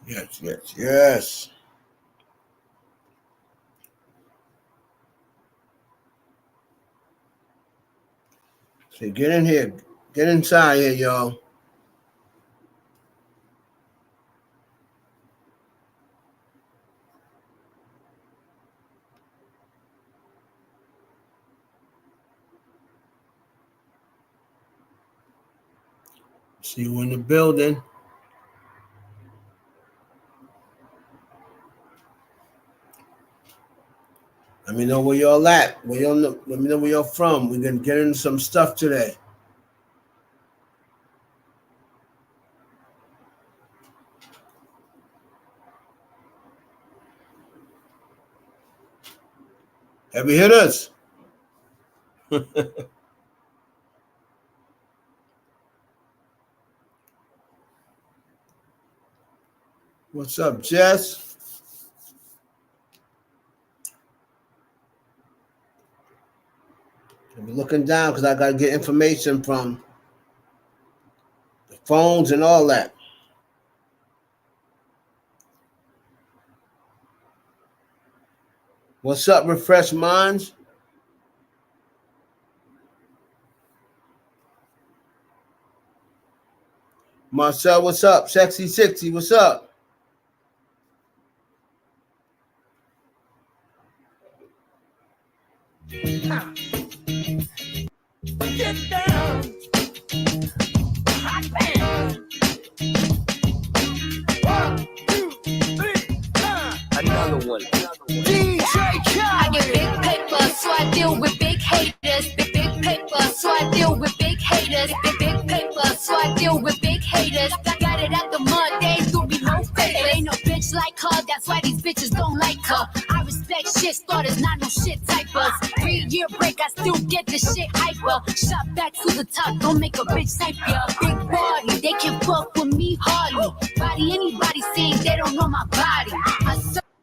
Yes. So get in here. Get inside here, y'all. See you in the building. Let me know where y'all at. Let me know where y'all from. We're gonna get into some stuff today. Heavy hitters. What's up, Jess? I'm looking down because I got to get information from the phones and all that. What's up, Refresh Minds? Marcel, what's up? Sexy 60, what's up? Get down. Hot man. 1, 2, 3, another one. DJ Keke. I get big paper, so I deal with big haters. Big paper, so I deal with big haters. Big paper, so I deal with big haters. I got it out the mud, they ain't do me no favor. Ain't no bitch like her, that's why these bitches don't like her. I respect shit starters, not no shit typers. 3-year break, I still get the shit hyper. Shot back to the top, don't make a bitch type ya. Big body, they can fuck with me hardly. Body anybody saying they don't know my body.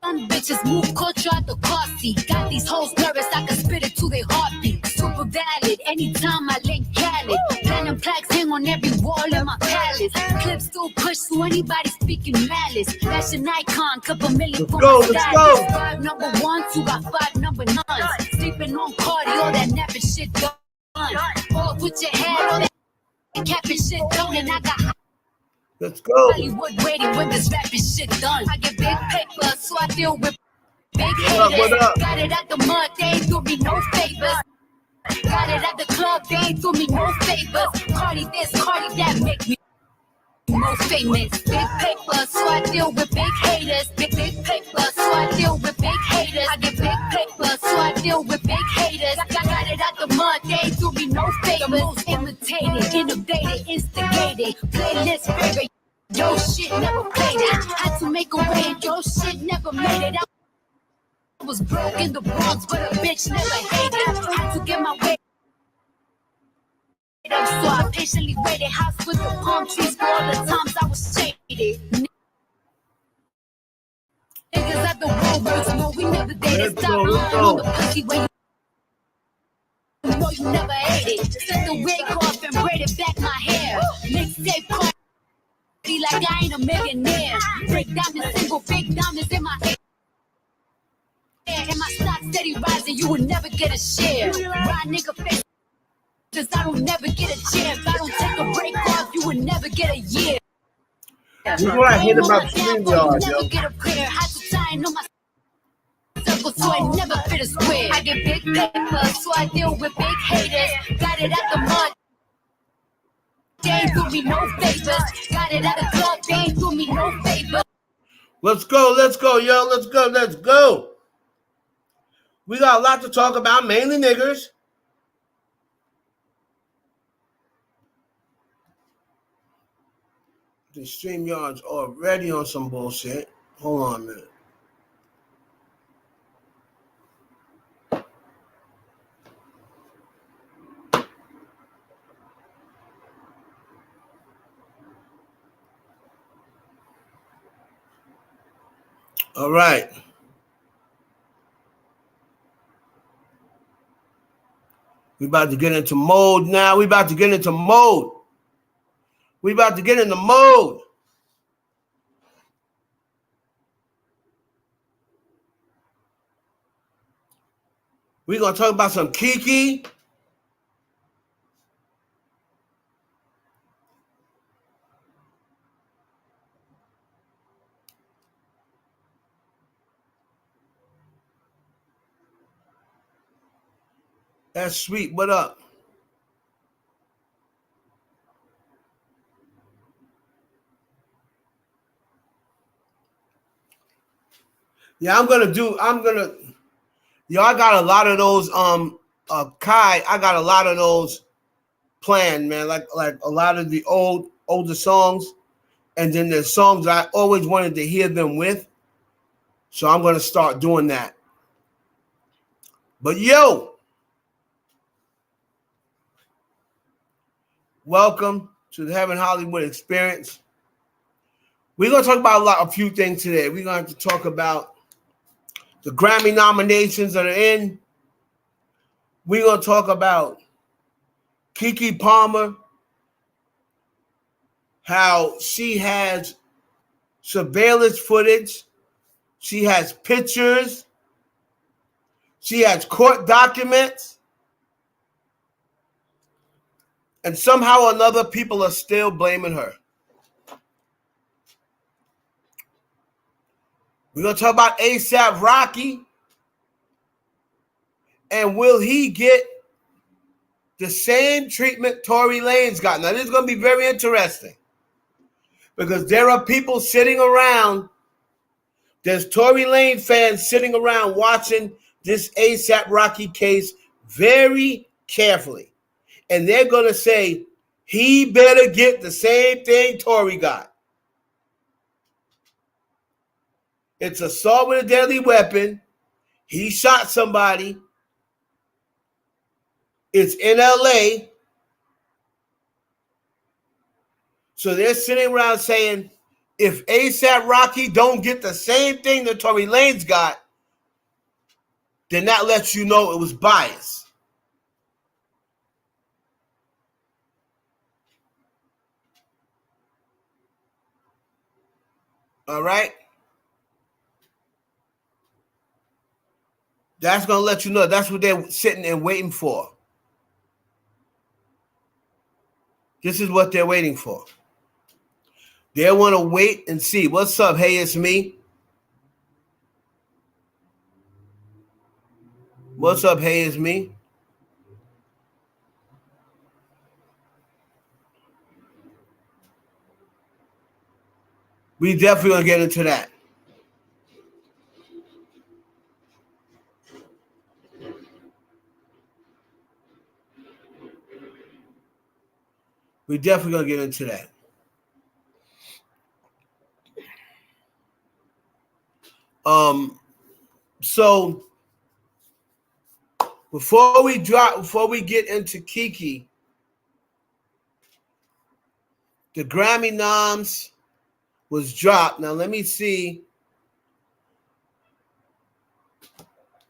Some bitches move culture out the car seat. Got these hoes nervous, I can spit it to their heartbeat. Super valid, anytime I link Khaled. Platinum plaques hang on every wall in my palace. Clips still push to anybody speaking malice. Fashion icon, couple million for my stylist. 5 number 1s, got 5 number 9s. Sleeping on Cardi, all that napping shit done. All with your head, all that capping shit done. And I got let's go. Hollywood waiting when this rapping shit done. I get big paper, so I deal with big haters. Got it out the mud, they ain't do me no favors. Got it at the club, they ain't do me no favors. Cardi this, Cardi that, make me more famous. Big paper, so I deal with big haters. Big paper, so I deal with big haters. I get big paper, so I deal with big haters. I got it out the mud, they ain't do me no favors. The most imitated, innovated, instigated. Playlist favorite, yo shit never played it. Had to make a way, yo shit never made it. I was broke in the Bronx, but a bitch never hated. Had to get my way. So I patiently waited, house with the palm trees for all the times I was shaded. Niggas at the roadworks, no, we never dated. Stop lying on the pussy when you know you never ate it. Set the wig off and braided back my hair. Mixtape party like I ain't a millionaire. Break diamonds, single big diamonds in my hair. And my stock steady rising, you would never get a share. Ride nigga face. I don't never get a chance. I don't take a break off, you would never get a year. This is what I hate about StreamYard, yo. Never get a prayer. Had to tie on my circle so I never fit a square. I get big paper, so I deal with big haters. Got it out the mud. They ain't do me no favors. Got it at the club, they ain't do me no favors. Let's go, yo. Let's go. We got a lot to talk about, mainly niggers. The StreamYard's already on some bullshit. Hold on a minute. All right. We about to get into mode now. We about to get into mode. We're going to talk about some Keke. That's sweet. What up? Yeah, I got a lot of those, Kai, I got a lot of those planned, man. Like a lot of the older songs. And then there's songs I always wanted to hear them with. So I'm going to start doing that. But yo, welcome to the Heaven Hollywood Experience. We're going to talk about a few things today. We're going to have to talk about the Grammy nominations that are in. We're going to talk about Keke Palmer, how she has surveillance footage, she has pictures, she has court documents, and somehow or another people are still blaming her. We're going to talk about A$AP Rocky, and will he get the same treatment Tory Lanez got? Now, this is going to be very interesting because there are people sitting around, there's Tory Lanez fans sitting around watching this A$AP Rocky case very carefully. And they're going to say, he better get the same thing Tory got. It's assault with a deadly weapon. He shot somebody. It's in LA. So they're sitting around saying, if A$AP Rocky don't get the same thing that Tory Lanez got, then that lets you know it was bias. All right? That's going to let you know that's what they're sitting and waiting for. This is what they're waiting for. They want to wait and see. What's up? Hey, it's me. What's up? Hey, it's me. We definitely going to get into that. We definitely going to get into that. So before we get into Keke, the Grammy Noms was dropped. Now let me see.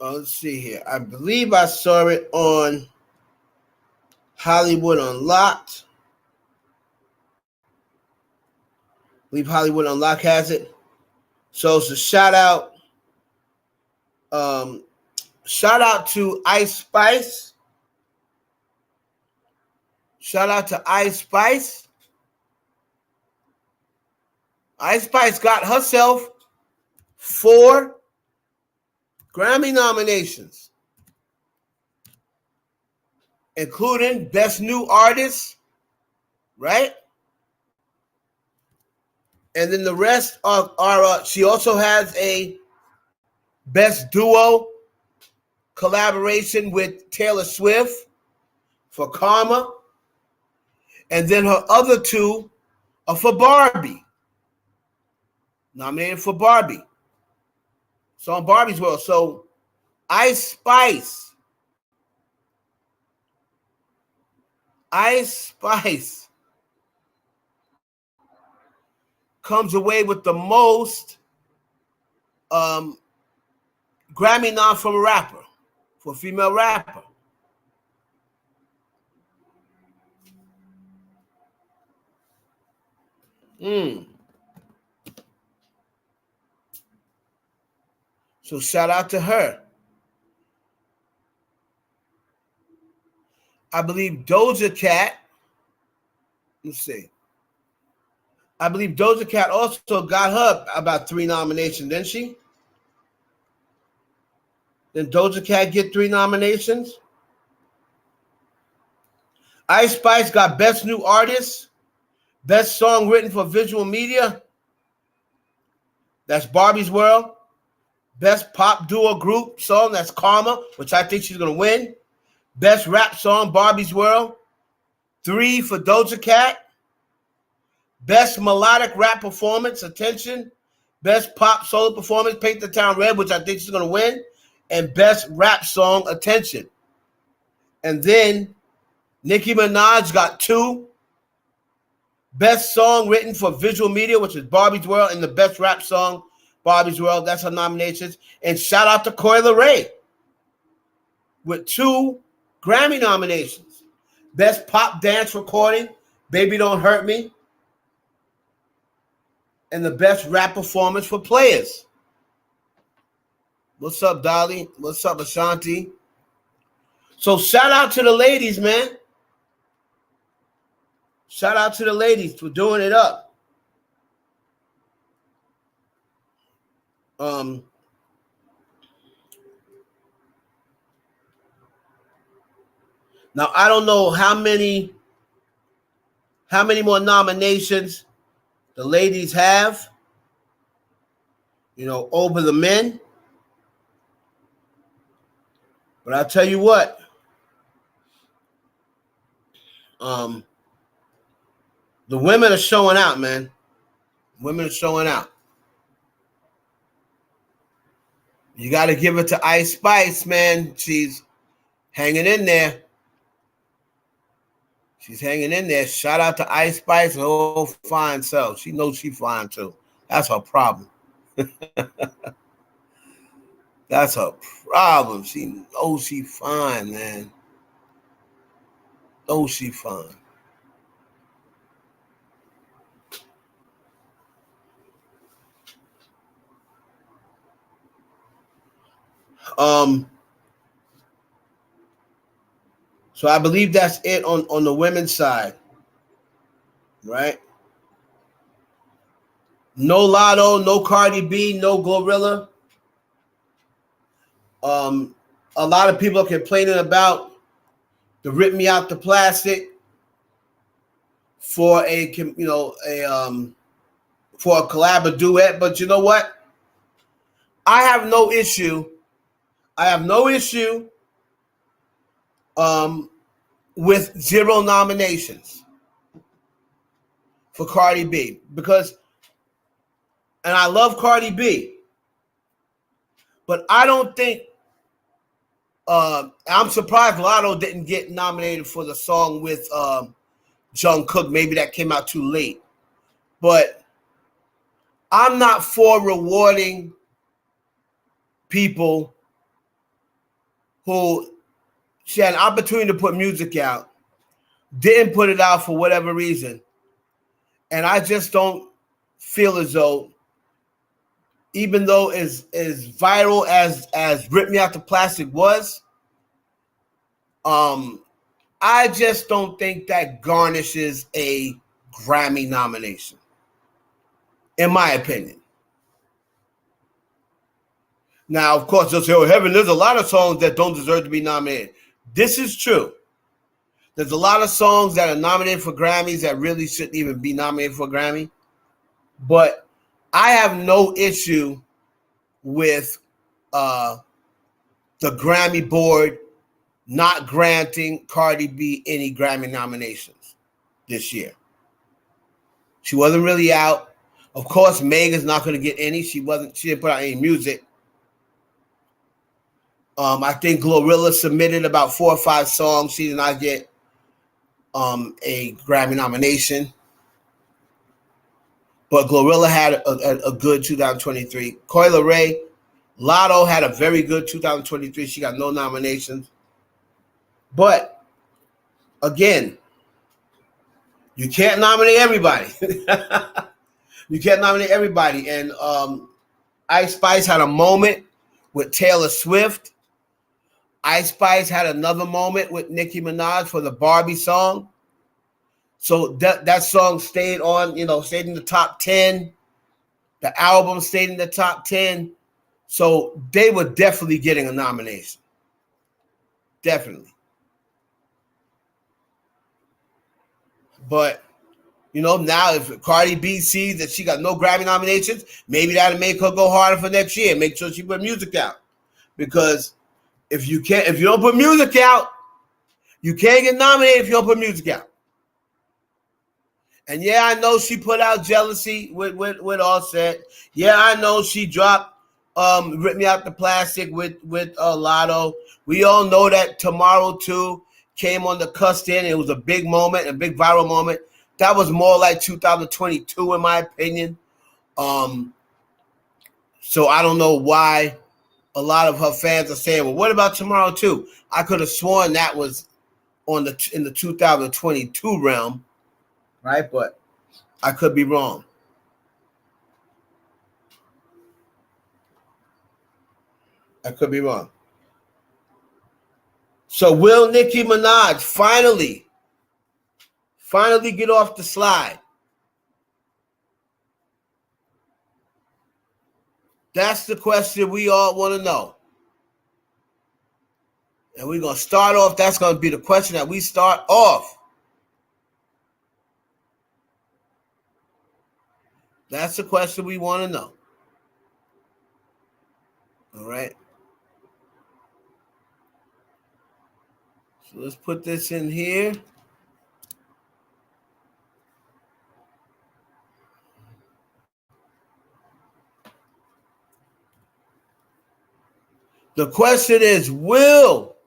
Let's see here. I believe I saw it on Hollywood Unlocked. I believe Hollywood Unlocked has it. So it's a shout out. Shout out to Ice Spice. Shout out to Ice Spice. Ice Spice got herself 4 Grammy nominations, including Best New Artist, right? And then the rest are she also has a Best Duo collaboration with Taylor Swift for Karma. And then her other 2 are for Barbie. Nominated for Barbie. So on Barbie's world. So Ice Spice comes away with the most Grammy nom from a rapper, for a female rapper. So shout out to her. I believe Doja Cat. Let's see. I believe Doja Cat also got her about 3 nominations, didn't she? Did Doja Cat get 3 nominations? Ice Spice got Best New Artist, Best Song Written for Visual Media. That's Barbie's World. Best Pop Duo Group Song, that's Karma, which I think she's going to win. Best Rap Song, Barbie's World. 3 for Doja Cat. Best Melodic Rap Performance, Attention. Best Pop Solo Performance, Paint the Town Red, which I think she's going to win. And Best Rap Song, Attention. And then Nicki Minaj got 2. Best Song Written for Visual Media, which is Barbie's World, and the Best Rap Song, Barbie's World. That's her nominations. And shout out to Coi Leray with 2 Grammy nominations. Best Pop Dance Recording, Baby Don't Hurt Me. And the Best Rap Performance for Players. What's up, Dolly? What's up, Ashanti? So shout out to the ladies, man. Shout out to the ladies for doing it up. Now I don't know how many more nominations the ladies have, over the men. But I'll tell you what, the women are showing out, man. Women are showing out. You got to give it to Ice Spice, man. She's hanging in there. She's hanging in there. Shout out to Ice Spice and her whole fine self. She knows she's fine too. That's her problem. That's her problem. She knows she's fine, man. Knows she's fine. So I believe that's it on the women's side, right? No Latto, no Cardi B, no Glorilla. A lot of people are complaining about the Rip Me Out the Plastic for a collab or duet, but you know what? I have no issue with 0 nominations for Cardi B because, and I love Cardi B, but I don't think, I'm surprised Latto didn't get nominated for the song with Jungkook. Maybe that came out too late, but I'm not for rewarding people who she had an opportunity to put music out, didn't put it out for whatever reason. And I just don't feel as though, even though as viral as Rip Me Out the Plastic was, I just don't think that garnishes a Grammy nomination, in my opinion. Now, of course, they'll say, oh, heaven, there's a lot of songs that don't deserve to be nominated. This is true. There's a lot of songs that are nominated for Grammys that really shouldn't even be nominated for a Grammy. But I have no issue with the Grammy board not granting Cardi B any Grammy nominations this year. She wasn't really out. Of course, Megan's not going to get any. She didn't put out any music. I think Glorilla submitted about 4 or 5 songs. She did not get a Grammy nomination. But Glorilla had a good 2023. Coi Leray, Latto had a very good 2023. She got no nominations. But, again, you can't nominate everybody. You can't nominate everybody. And Ice Spice had a moment with Taylor Swift. Ice Spice had another moment with Nicki Minaj for the Barbie song. So that song stayed on, stayed in the top 10. The album stayed in the top 10. So they were definitely getting a nomination. Definitely. But, now if Cardi B sees that she got no Grammy nominations, maybe that'll make her go harder for next year. Make sure she put music out. Because if you don't put music out, you can't get nominated if you don't put music out. And yeah, I know she put out Jealousy with Offset. Yeah, I know she dropped Rip Me Out the Plastic with Latto. We all know that Tomorrow 2 came on the cusp in. It was a big moment, a big viral moment. That was more like 2022 in my opinion. So I don't know why a lot of her fans are saying, well, what about Tomorrow 2? I could have sworn that was in the 2022 realm, right? But I could be wrong. I could be wrong. So will Nicki Minaj finally get off the slide? That's the question we all want to know. And we're going to start off. That's going to be the question that we start off. That's the question we want to know. All right. So let's put this in here. The question is, will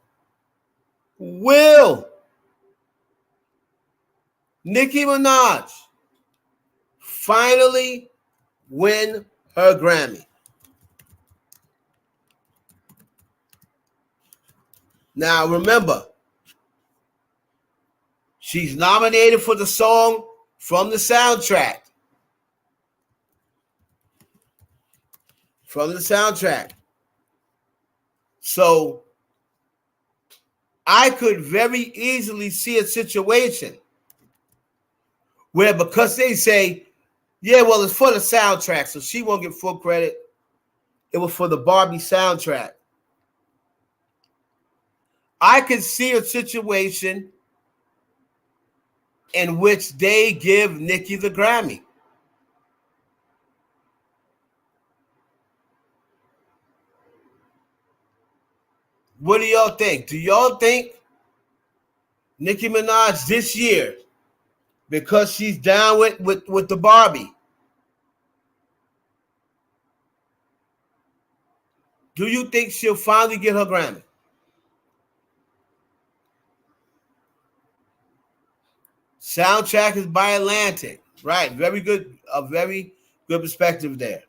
Nicki Minaj finally win her Grammy? Now, remember, she's nominated for the song from the soundtrack. So, I could very easily see a situation where, because they say, yeah, well, it's for the soundtrack, so she won't get full credit. It was for the Barbie soundtrack. I could see a situation in which they give Nicki the Grammy. What do y'all think? Do y'all think Nicki Minaj this year, because she's down with the Barbie, do you think she'll finally get her Grammy? Soundtrack is by Atlantic. Right. Very good. A very good perspective there.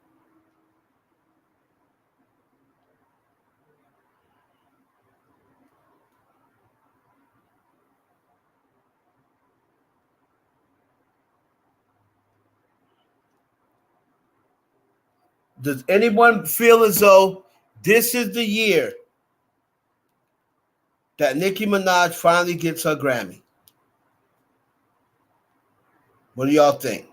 Does anyone feel as though this is the year that Nicki Minaj finally gets her Grammy? What do y'all think?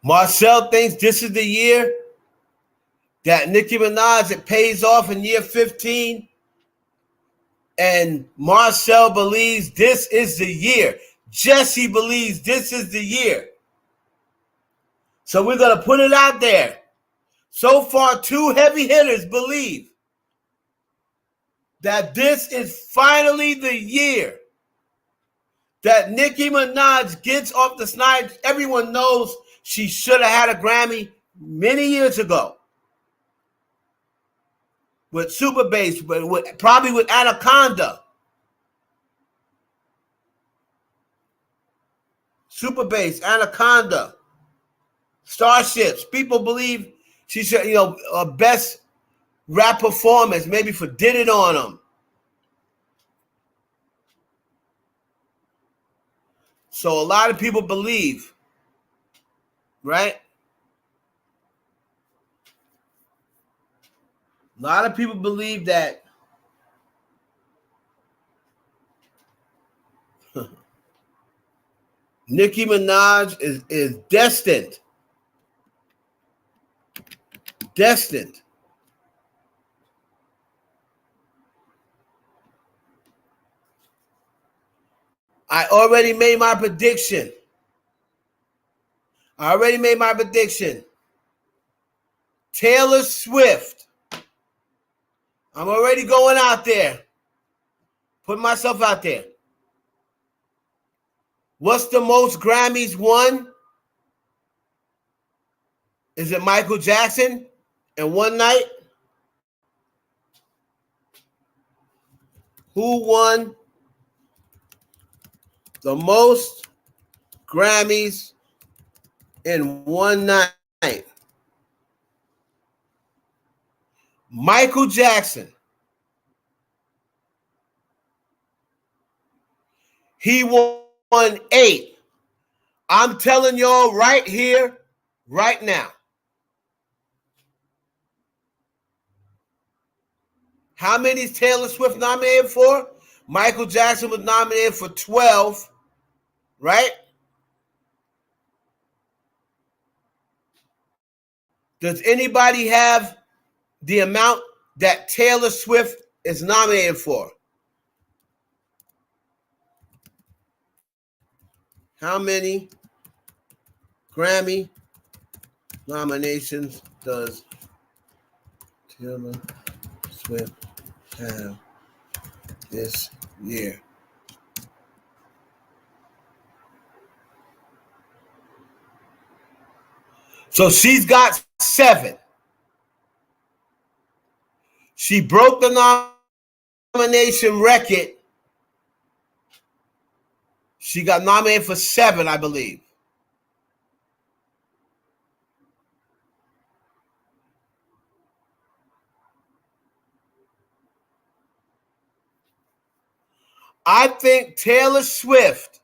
Marcel thinks this is the year that Nicki Minaj, it pays off in year 15. And Marcel believes this is the year. Jesse believes this is the year. So we're going to put it out there. So far, 2 heavy hitters believe that this is finally the year that Nicki Minaj gets off the snipes. Everyone knows she should have had a Grammy many years ago with Super Bass, but probably with Anaconda. Super Bass, Anaconda, Starships. People believe she should, best rap performance, maybe for Did It On Them. So a lot of people believe, right? A lot of people believe that Nicki Minaj is destined. Destined. I already made my prediction. Taylor Swift. I'm already going out there. Putting myself out there. What's the most Grammys won? Is it Michael Jackson in one night? Who won the most Grammys in one night? Michael Jackson. He won 8. I'm telling y'all right here, right now. How many is Taylor Swift nominated for? Michael Jackson was nominated for 12, right? Does anybody have the amount that Taylor Swift is nominated for? How many Grammy nominations does Taylor Swift have this year? So she's got 7. She broke the nomination record. She got nominated for 7, I believe. I think Taylor Swift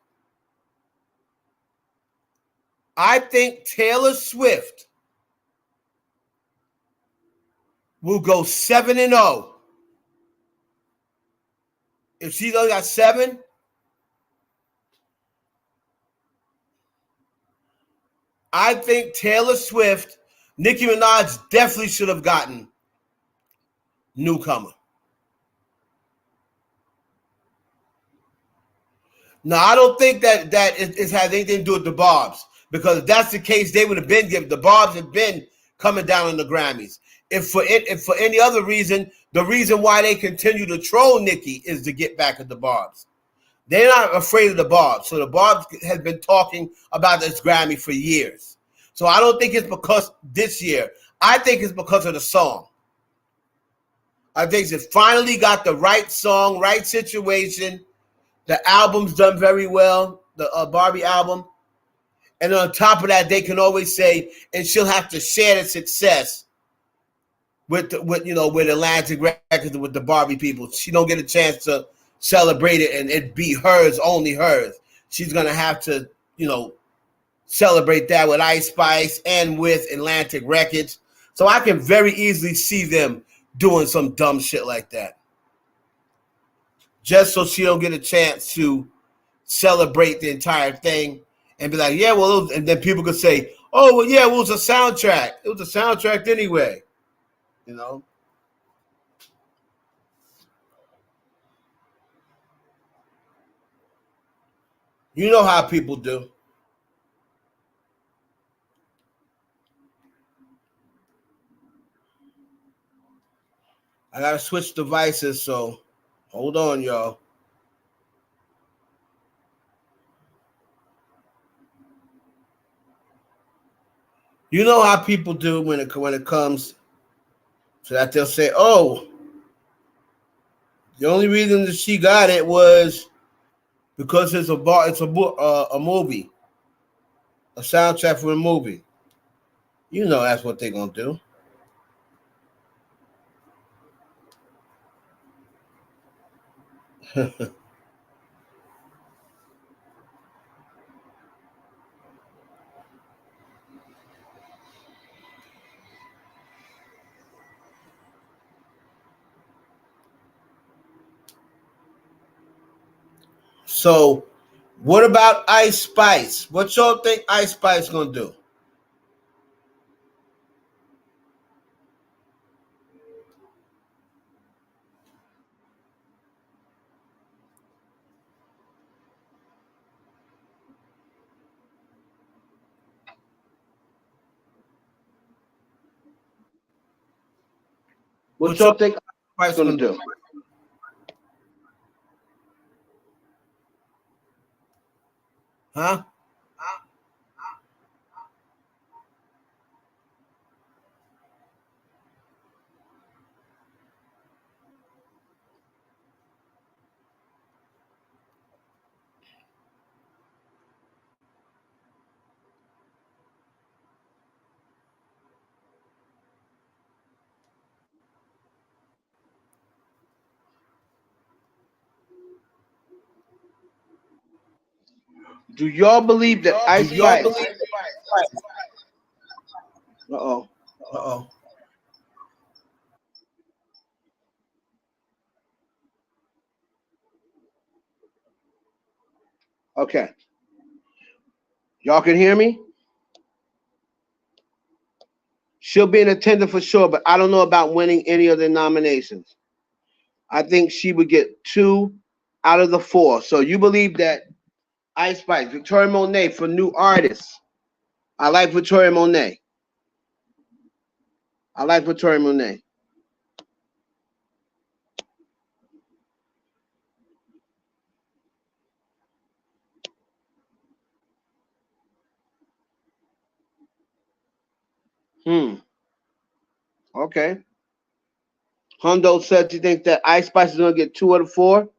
will go 7-0. If she's only got 7, I think Taylor Swift, Nicki Minaj definitely should have gotten newcomer. Now, I don't think that it has anything to do with the Barbs, because if that's the case, they would have been given. The Barbs have been coming down on the Grammys. If for any other reason, the reason why they continue to troll Nicki is to get back at the Barbs. They're not afraid of the Barbs. So the Barbs has been talking about this Grammy for years. So I don't think it's because this year. I think it's because of the song. I think it finally got the right song, right situation. The album's done very well, the Barbie album. And on top of that, they can always say, and she'll have to share the success with Atlantic Records, with the Barbie people. She don't get a chance to celebrate it and it be hers, only hers. She's going to have to, celebrate that with Ice Spice and with Atlantic Records. So I can very easily see them doing some dumb shit like that. Just so she don't get a chance to celebrate the entire thing and be like, yeah, well, and then people could say, oh, well, yeah, it was a soundtrack. It was a soundtrack anyway, You know how people do. I got to switch devices, so hold on, y'all. You know how people do when it comes to that. They'll say, oh, the only reason that she got it was because it's a movie, a soundtrack for a movie. You know that's what they're going to do. So, what about Ice Spice? What y'all think Ice Spice gonna do? What y'all think Ice Spice gonna do? Huh? Do y'all believe that Ice Y'all Spice? believe? Uh-oh. Uh-oh. Okay. Y'all can hear me? She'll be in attendance for sure, but I don't know about winning any of the nominations. I think she would get 2 out of the 4. So you believe that Ice Spice, Victoria Monet for new artists. I like Victoria Monet. I like Victoria Monet. Okay. Hondo said you think that Ice Spice is gonna get 2 out of 4.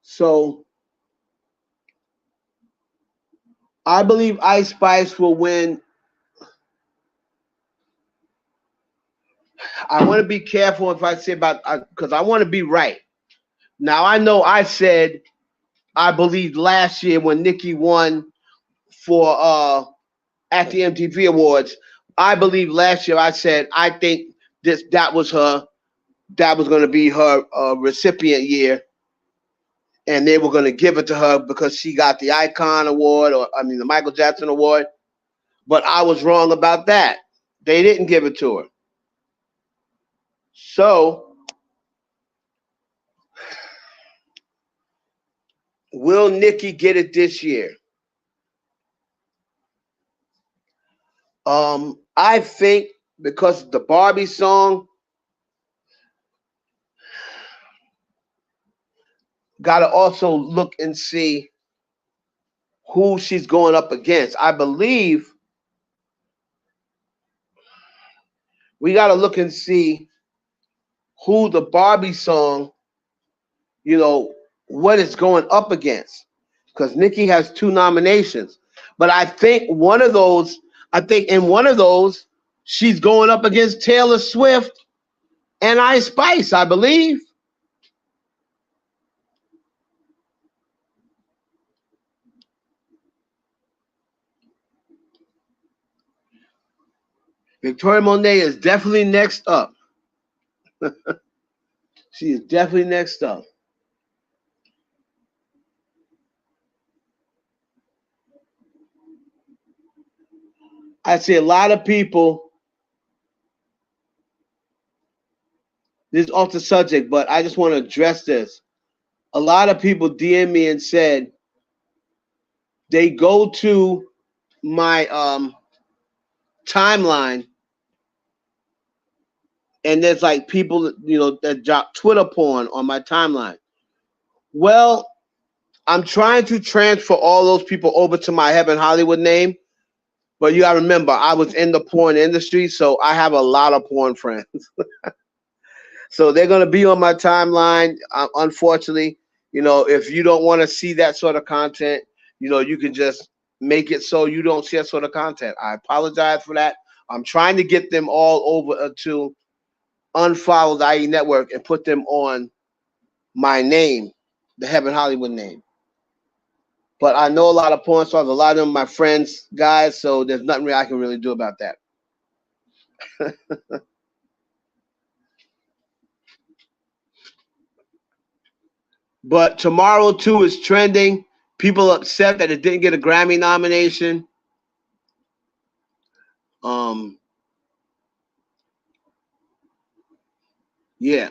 So I believe Ice Spice will win. I want to be careful if I say about because I want to be right. Now I know I said I believed last year when Nicki won for at the MTV Awards. I believe last year I said I think that was going to be her recipient year, and they were going to give it to her because she got the Icon Award, or I mean the Michael Jackson Award. But I was wrong about that. They didn't give it to her. So will Nicki get it this year? I think because the Barbie song got to also look and see who she's going up against. I believe we got to look and see who the Barbie song, what it's going up against. Because Nicki has 2 nominations. But I think in one of those, she's going up against Taylor Swift and Ice Spice, I believe. Victoria Monet is definitely next up. She is definitely next up. I see a lot of people, this is off the subject, but I just want to address this. A lot of people DM me and said they go to my timeline and there's like people that drop Twitter porn on my timeline. Well, I'm trying to transfer all those people over to my Heaven Hollywood name, but you gotta remember I was in the porn industry, so I have a lot of porn friends. So they're gonna be on my timeline. Unfortunately, if you don't want to see that sort of content, you can just make it so you don't see that sort of content. I apologize for that. I'm trying to get them all over to unfollow the IE network and put them on my name, the Heaven Hollywood name. But I know a lot of porn stars. A lot of them are my friends, guys. So there's nothing I can really do about that. But Tomorrow 2 is trending. People upset that it didn't get a Grammy nomination. Yeah.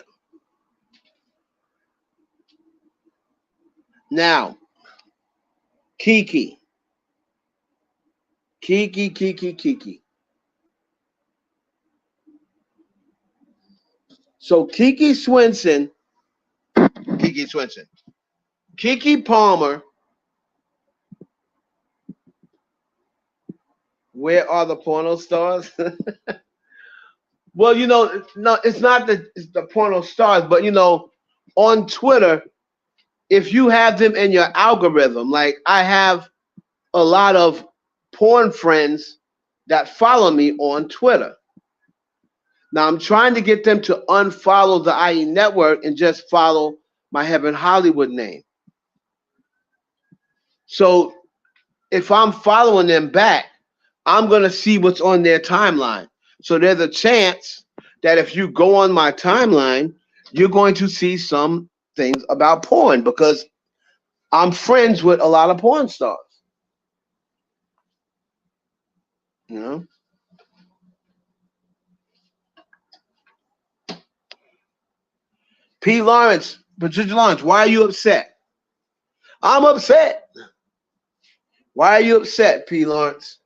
Now, Keke. So Keke Palmer. Where are the porno stars? Well, no, it's not the porno stars, but on Twitter, if you have them in your algorithm, like I have a lot of porn friends that follow me on Twitter. Now I'm trying to get them to unfollow the IE network and just follow my Heaven Hollywood name. So if I'm following them back, I'm going to see what's on their timeline. So there's a chance that if you go on my timeline, you're going to see some things about porn because I'm friends with a lot of porn stars. You know? P. Lawrence, Patricia Lawrence, why are you upset? I'm upset. Why are you upset, P. Lawrence?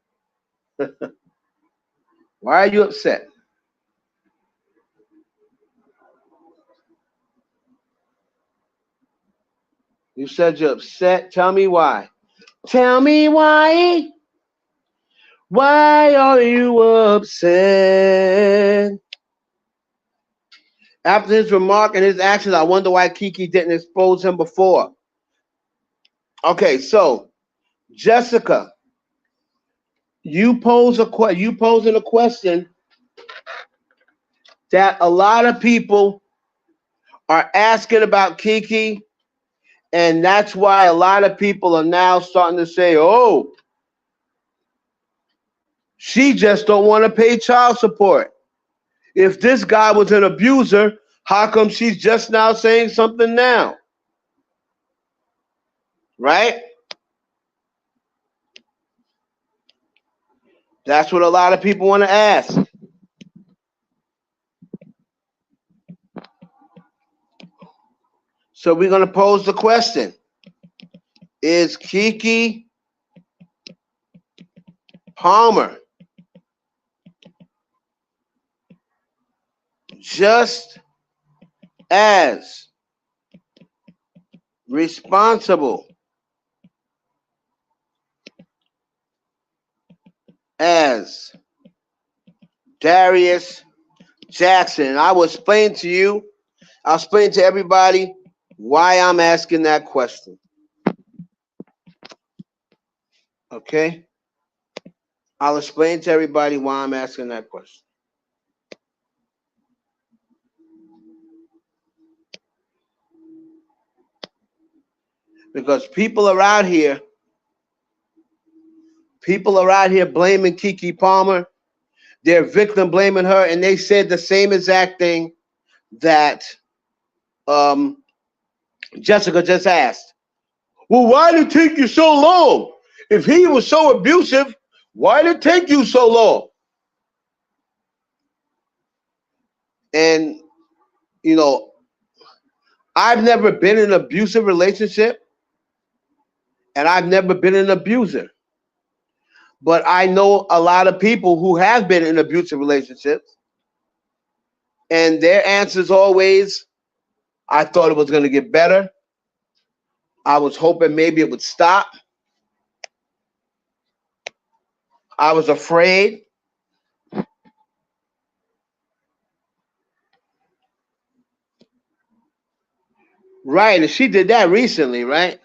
Why are you upset? You said you're upset. Tell me why. Tell me why. Why are you upset? After his remark and his actions, I wonder why Keke didn't expose him before. Okay, so Jessica, you posing a question that a lot of people are asking about Keke, and that's why a lot of people are now starting to say, "Oh, she just don't want to pay child support. If this guy was an abuser, how come she's just now saying something now?" Right? That's what a lot of people want to ask. So we're going to pose the question. Is Keke Palmer just as responsible as Darius Jackson? And I will explain to you, I'll explain to everybody why I'm asking that question. Okay? I'll explain to everybody why I'm asking that question. Because people are out here blaming Keke Palmer. They're victim blaming her, and they said the same exact thing that Jessica just asked. Well, why did it take you so long? If he was so abusive, why did it take you so long? And, I've never been in an abusive relationship, and I've never been an abuser. But I know a lot of people who have been in abusive relationships, and their answer is always, I thought it was going to get better. I was hoping maybe it would stop. I was afraid. Right, and she did that recently, right?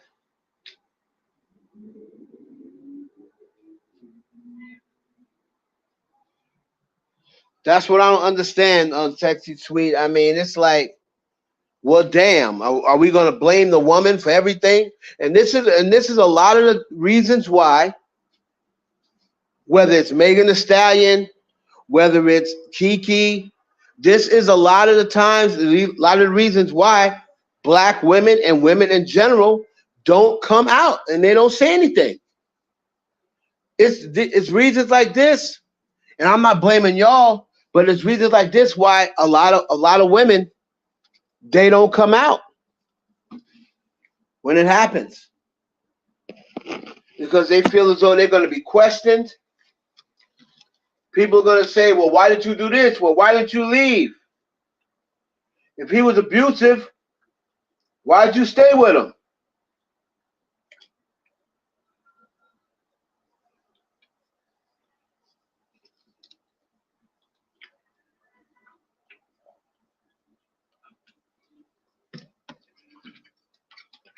That's what I don't understand on Sexy Sweet. I mean, it's like, Well, damn, are we going to blame the woman for everything? And this is a lot of the reasons why, whether it's Megan Thee Stallion, whether it's Keke, this is a lot of the times, a lot of the reasons why black women and women in general don't come out and they don't say anything. It's reasons like this, and I'm not blaming y'all, but it's reasons like this why a lot of women, they don't come out when it happens, because they feel as though they're going to be questioned. People are going to say, well, why did you do this? Well, why did you leave? If he was abusive, why did you stay with him?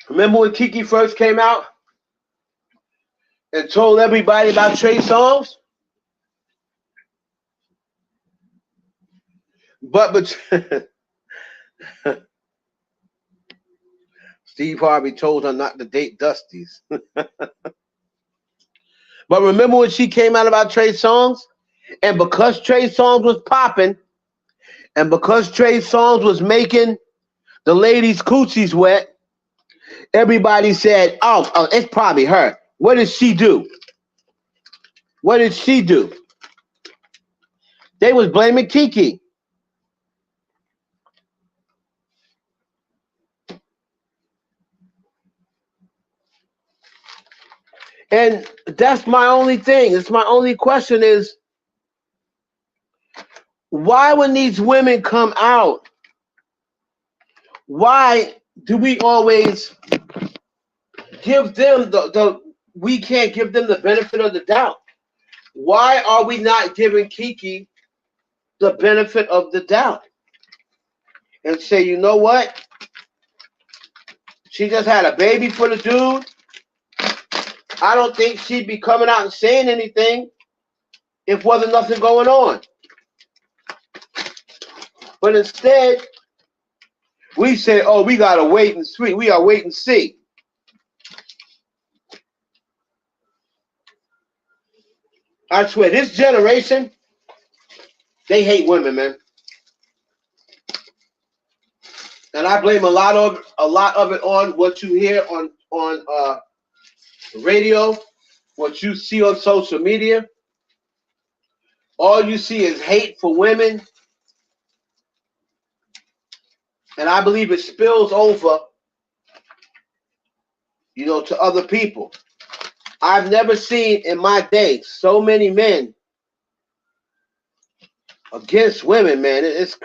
Remember when Keke first came out and told everybody about Trey Songz? But Steve Harvey told her not to date Dusties. But remember when she came out about Trey Songz? And because Trey Songz was popping, and because Trey Songz was making the ladies' coochies wet, everybody said, oh, it's probably her. What did she do? What did she do? They was blaming Keke. And that's my only thing. It's my only question is, why when these women come out, why do we always give them we can't give them the benefit of the doubt? Why are we not giving Keke the benefit of the doubt and say, you know what? She just had a baby for the dude. I don't think she'd be coming out and saying anything if wasn't nothing going on. But instead, we say, oh, we got to wait and see. We are wait and see. I swear, this generation, they hate women, man. And I blame a lot of it on what you hear on radio, what you see on social media. All you see is hate for women. And I believe it spills over, to other people. I've never seen in my day so many men against women, man. It's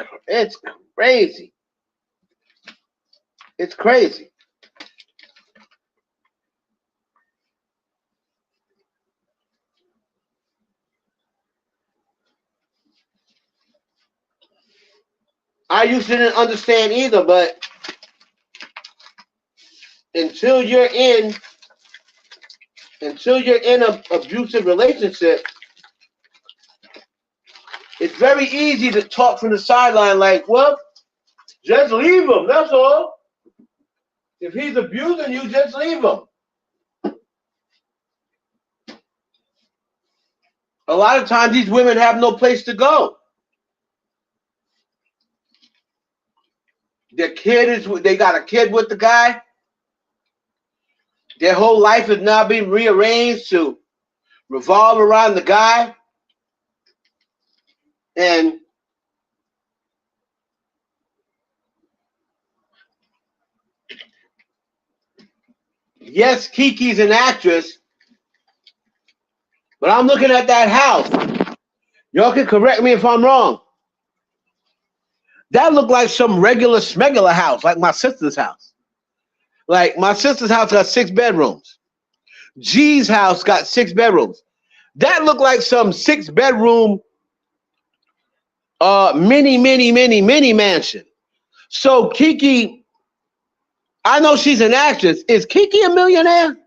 crazy. It's crazy. I used to didn't understand either, but until you're in an abusive relationship, it's very easy to talk from the sideline like, well, just leave him, that's all. If he's abusing you, just leave him. A lot of times these women have no place to go. They got a kid with the guy. Their whole life is now being rearranged to revolve around the guy. And yes, Keke's an actress, but I'm looking at that house. Y'all can correct me if I'm wrong. That looked like some regular smegular house, like my sister's house. Like my sister's house got 6 bedrooms. G's house got 6 bedrooms. That looked like some 6-bedroom mini mansion. So Keke, I know she's an actress. Is Keke a millionaire?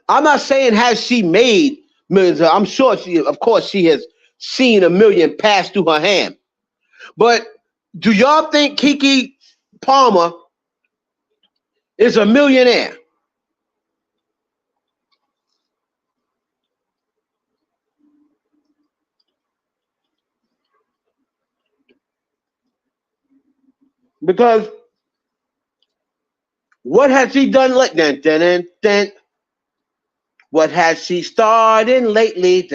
I'm not saying has she made millions. I'm sure of course she has seen $1 million pass through her hand. But Do y'all think Keke Palmer is a millionaire? Because what has she done lately? What has she started lately?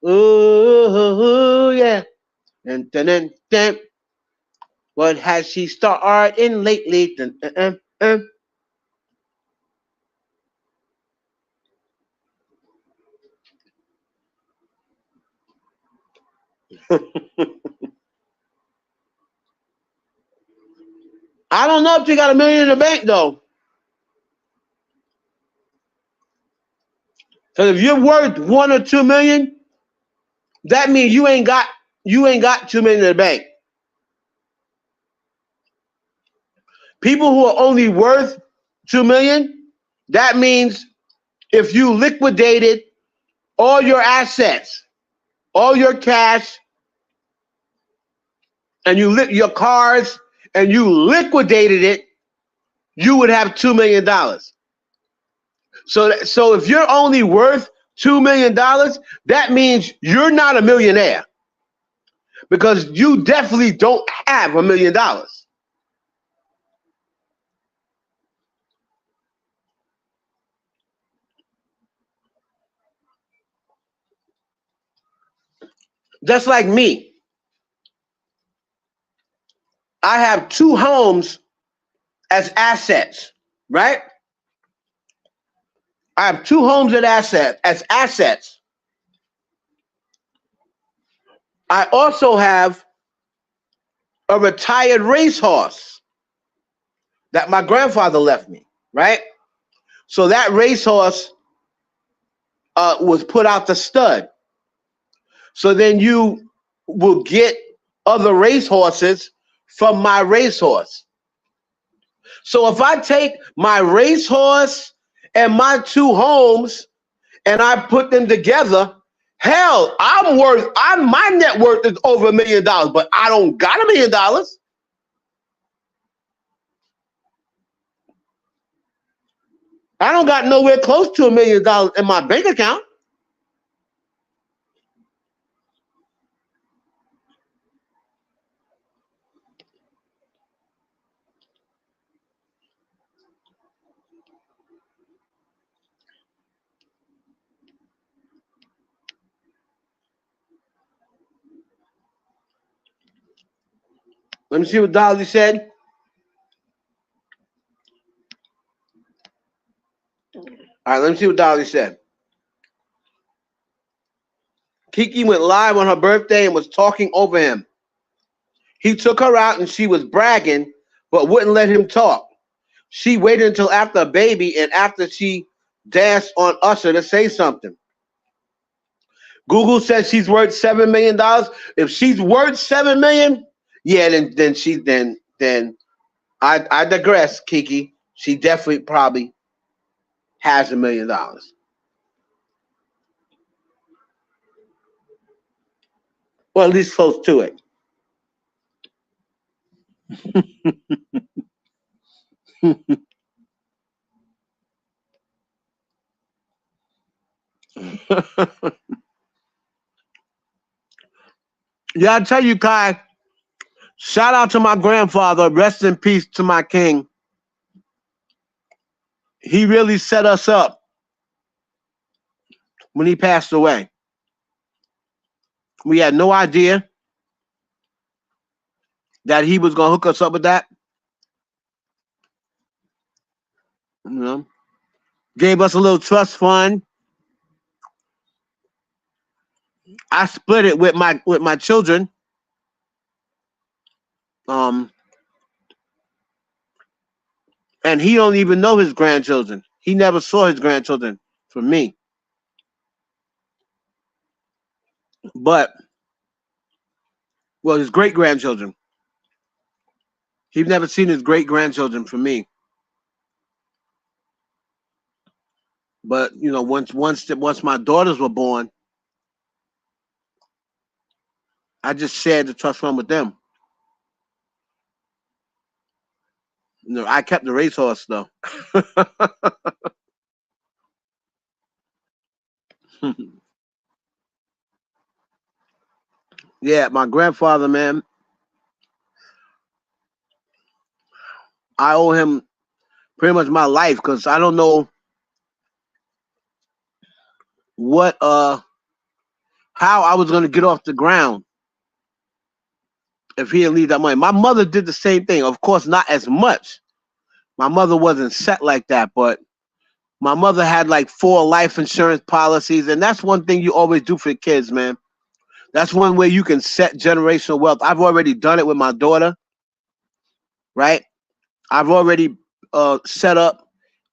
Ooh, yeah. What has she started lately? I don't know if she got $1 million in the bank though. Because if you're worth 1 or 2 million, that means you ain't got 2 million in the bank. People who are only worth 2 million, that means if you liquidated all your assets, all your cash, and your cars, and you liquidated it, you would have $2 million. So if you're only worth $2 million, that means you're not a millionaire because you definitely don't have $1 million. Just like me, I have 2 homes as assets, right? I have 2 homes as assets. I also have a retired racehorse that my grandfather left me, right? So that racehorse was put out the stud. So then you will get other racehorses from my racehorse. So if I take my racehorse and my 2 homes and I put them together, hell, my net worth is over $1 million, but I don't got $1 million. I don't got nowhere close to $1 million in my bank account. Let me see what Dolly said. All right, let me see what Dolly said. Keke went live on her birthday and was talking over him. He took her out and she was bragging, but wouldn't let him talk. She waited until after a baby and after she danced on Usher to say something. Google says she's worth $7 million. If she's worth $7 million, yeah, then I digress, Keke. She definitely probably has $1 million. Well, at least close to it. Yeah, I tell you, Kai, shout out to my grandfather. Rest in peace to my king. He really set us up when he passed away. We had no idea that he was going to hook us up with that. You know, gave us a little trust fund. I split it with my children. And he don't even know his grandchildren. He never saw his grandchildren from me. But, well, his great grandchildren. He's never seen his great grandchildren from me. But you know, once my daughters were born, I just shared the trust fund with them. No, I kept the racehorse though. Yeah, my grandfather, man. I owe him pretty much my life because I don't know what how I was gonna get off the ground if he didn't leave that money. My mother did the same thing. Of course, not as much. My mother wasn't set like that, but my mother had like 4 life insurance policies, and that's one thing you always do for the kids, man. That's one way you can set generational wealth. I've already done it with my daughter, right? I've already set up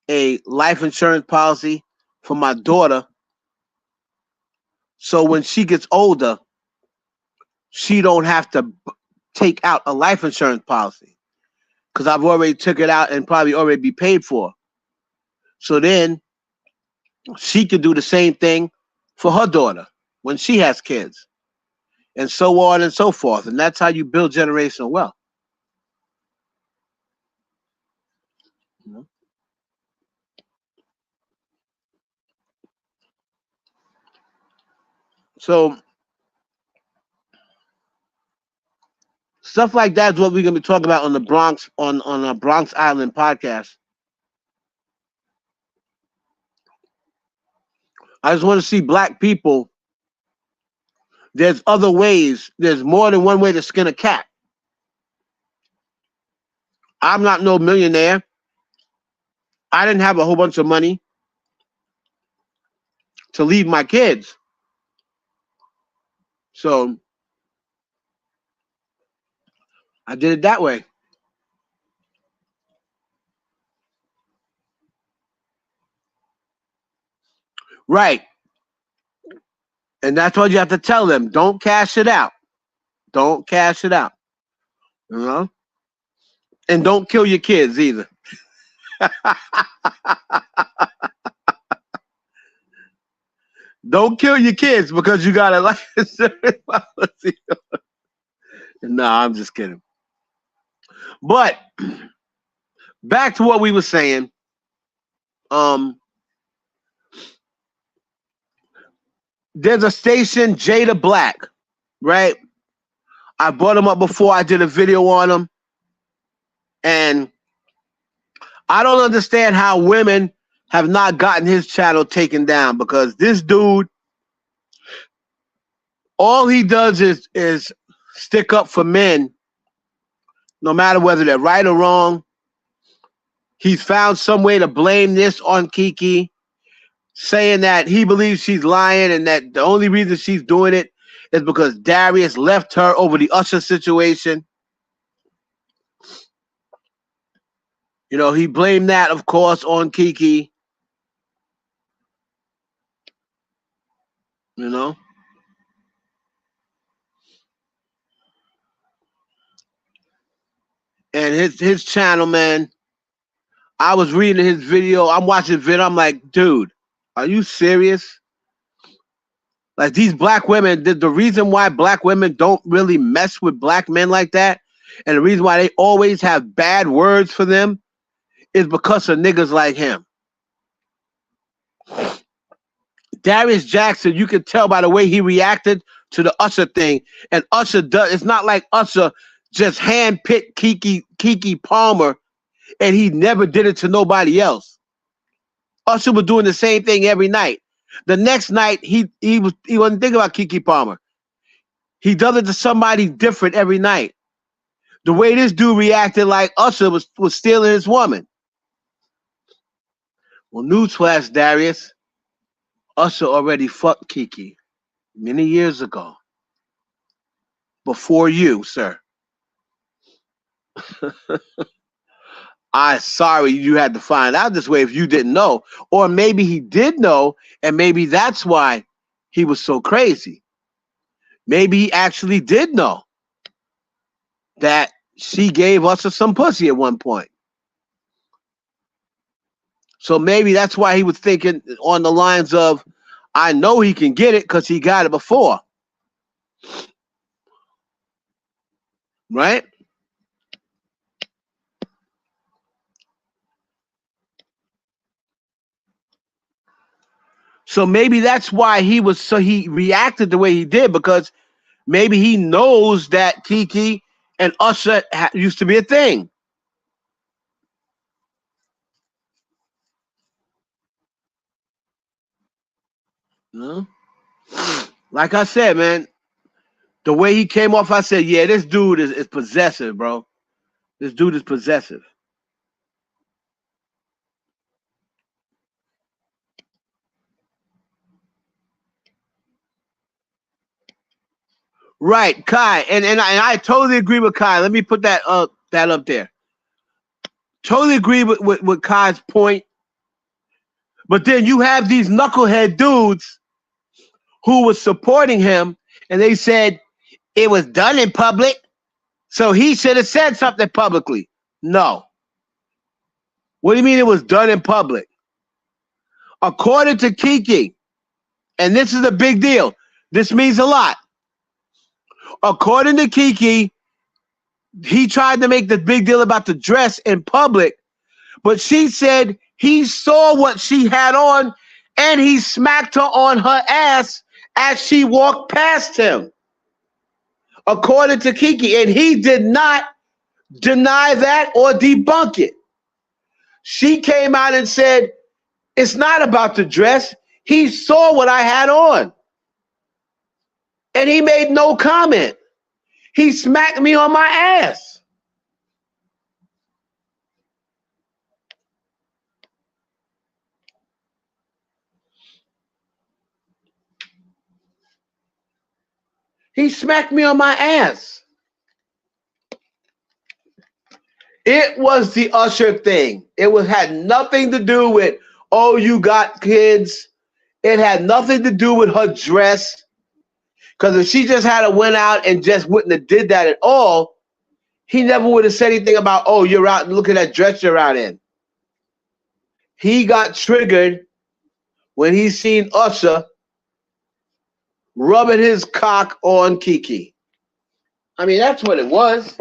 a life insurance policy for my daughter, so when she gets older, she don't have to take out a life insurance policy because I've already took it out and probably already be paid for. So then she could do the same thing for her daughter when she has kids, and so on and so forth. And that's how you build generational wealth. You know? So stuff like that is what we're gonna be talking about on the Bronx on a Bronx Island podcast. I just want to see black people. There's other ways. There's more than one way to skin a cat. I'm not no millionaire. I didn't have a whole bunch of money to leave my kids. So I did it that way. Right. And that's what you have to tell them. Don't cash it out. Don't cash it out. You know? And don't kill your kids either. Don't kill your kids because you got a life insurance policy. No, I'm just kidding. But back to what we were saying. There's a station, Jada Black, right? I brought him up before. I did a video on him. And I don't understand how women have not gotten his channel taken down, because this dude, all he does is stick up for men, no matter whether they're right or wrong. He's found some way to blame this on Keke, saying that he believes she's lying and that the only reason she's doing it is because Darius left her over the Usher situation. You know, he blamed that, of course, on Keke. You know? And his channel, man, I was reading his video. I'm watching the video. I'm like, dude, are you serious? Like, these black women, the reason why black women don't really mess with black men like that, and the reason why they always have bad words for them, is because of niggas like him. Darius Jackson, you can tell by the way he reacted to the Usher thing. And Usher does, it's not like Usher just handpicked Keke Palmer and he never did it to nobody else. Usher was doing the same thing every night. The next night, he wasn't thinking about Keke Palmer. He does it to somebody different every night. The way this dude reacted, like Usher was stealing his woman. Well, newsflash, Darius. Usher already fucked Keke many years ago. Before you, sir. I'm sorry you had to find out this way if you didn't know. Or maybe he did know, and maybe that's why he was so crazy. Maybe he actually did know that she gave Usher some pussy at one point. So maybe that's why he was thinking on the lines of, I know he can get it because he got it before. right? So maybe that's why he reacted the way he did, because maybe he knows that Keke and Usher used to be a thing. You know? Like I said, man, the way he came off, I said, yeah, this dude is possessive, bro. This dude is possessive. Right, Kai, and I totally agree with Kai. Let me put that up there. Totally agree with Kai's point. But then you have these knucklehead dudes who was supporting him, and they said it was done in public, so he should have said something publicly. No. What do you mean it was done in public? According to Keke, and this is a big deal, this means a lot. According to Keke, he tried to make the big deal about the dress in public, but she said he saw what she had on and he smacked her on her ass as she walked past him. According to Keke, and he did not deny that or debunk it. She came out and said, it's not about the dress. He saw what I had on. And he made no comment. He smacked me on my ass. He smacked me on my ass. It was the Usher thing. It had nothing to do with, oh, you got kids. It had nothing to do with her dress. Because if she just had went out and just wouldn't have did that at all, he never would have said anything about, oh, you're out, look at that dress you're out in. He got triggered when he seen Usher rubbing his cock on Keke. I mean, that's what it was.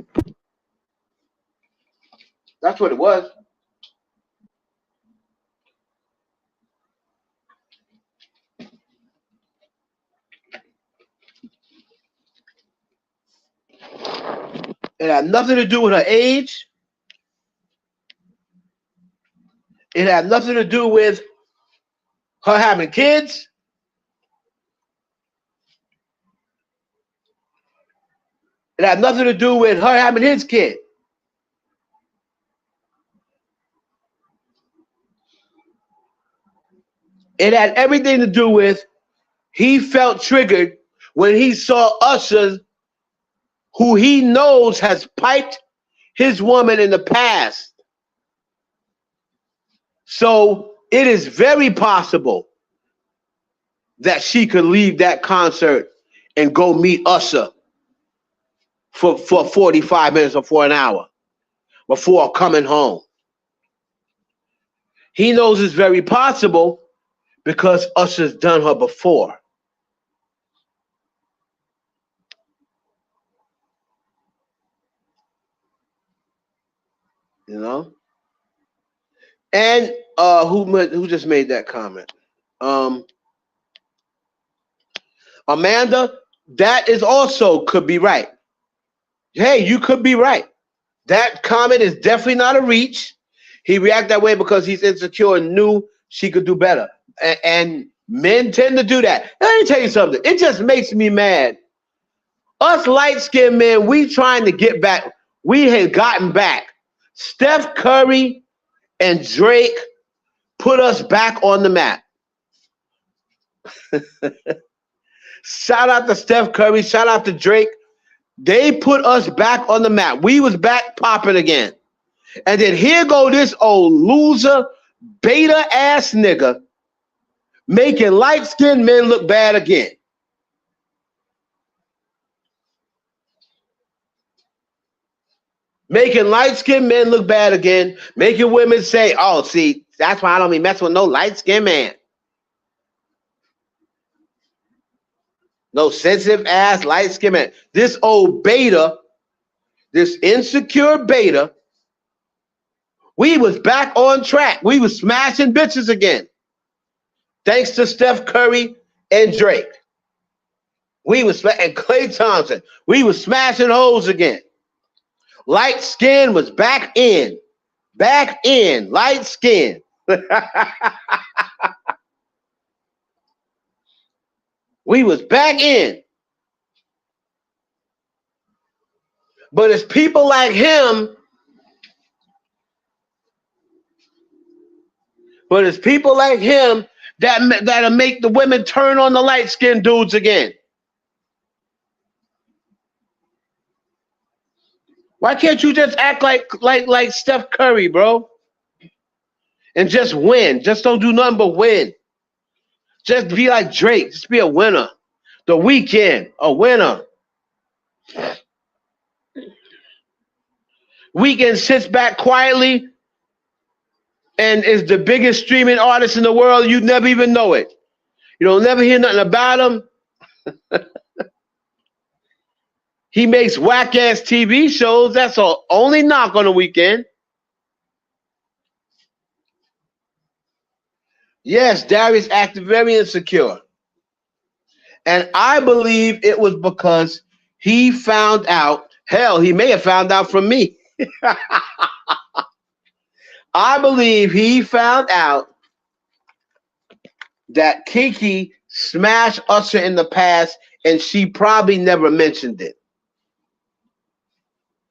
That's what it was. It had nothing to do with her age. It had nothing to do with her having kids. It had nothing to do with her having his kid. It had everything to do with he felt triggered when he saw Usher, who he knows has piped his woman in the past. So it is very possible that she could leave that concert and go meet Usher for 45 minutes or for an hour before coming home. He knows it's very possible because Usher's done her before. You know? And who just made that comment? Amanda, that is also could be right. Hey, you could be right. That comment is definitely not a reach. He reacted that way because he's insecure and knew she could do better. And men tend to do that. Let me tell you something. It just makes me mad. Us light-skinned men, we trying to get back. We had gotten back. Steph Curry and Drake put us back on the map. Shout out to Steph Curry. Shout out to Drake. They put us back on the map. We was back popping again. And then here go this old loser, beta ass nigga making light-skinned men look bad again. Making light-skinned men look bad again. Making women say, oh, see, that's why I don't be messing with no light-skinned man. No sensitive ass light-skinned man. This old beta this insecure beta, we was back on track. We was smashing bitches again. Thanks to Steph Curry and Drake. And Klay Thompson. We was smashing hoes again. Light skin was back in. Back in. Light skin. We was back in. But it's people like him. But it's people like him that'll make the women turn on the light-skinned dudes again. Why can't you just act like Steph Curry, bro? And just win. Just don't do nothing but win. Just be like Drake. Just be a winner. The Weeknd, a winner. Weeknd sits back quietly and is the biggest streaming artist in the world. You never even know it. You don't never hear nothing about him. He makes whack-ass TV shows. That's the only knock on the Weeknd. Yes, Darius acted very insecure. And I believe it was because he found out. Hell, he may have found out from me. I believe he found out that Keke smashed Usher in the past, and she probably never mentioned it.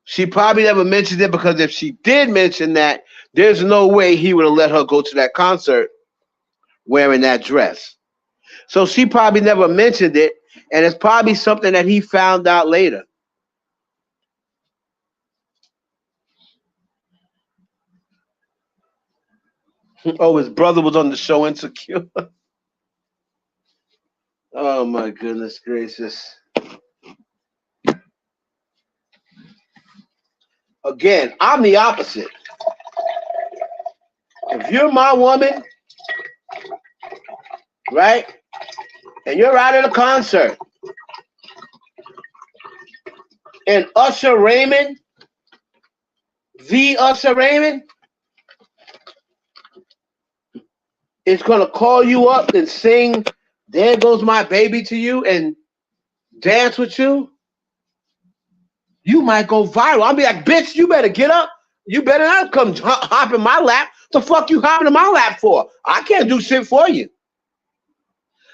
She probably never mentioned it because if she did mention that, there's no way he would have let her go to that concert wearing that dress. So she probably never mentioned it, and it's probably something that he found out later. Oh, his brother was on the show Insecure. Oh, my goodness gracious. Again, I'm the opposite. If you're my woman, right, and you're out at a concert, and Usher Raymond, the Usher Raymond, is going to call you up and sing "There Goes My Baby" to you and dance with you, you might go viral. I'll be like, bitch, you better get up. You better not come hop in my lap. The fuck you hopping in my lap for? I can't do shit for you.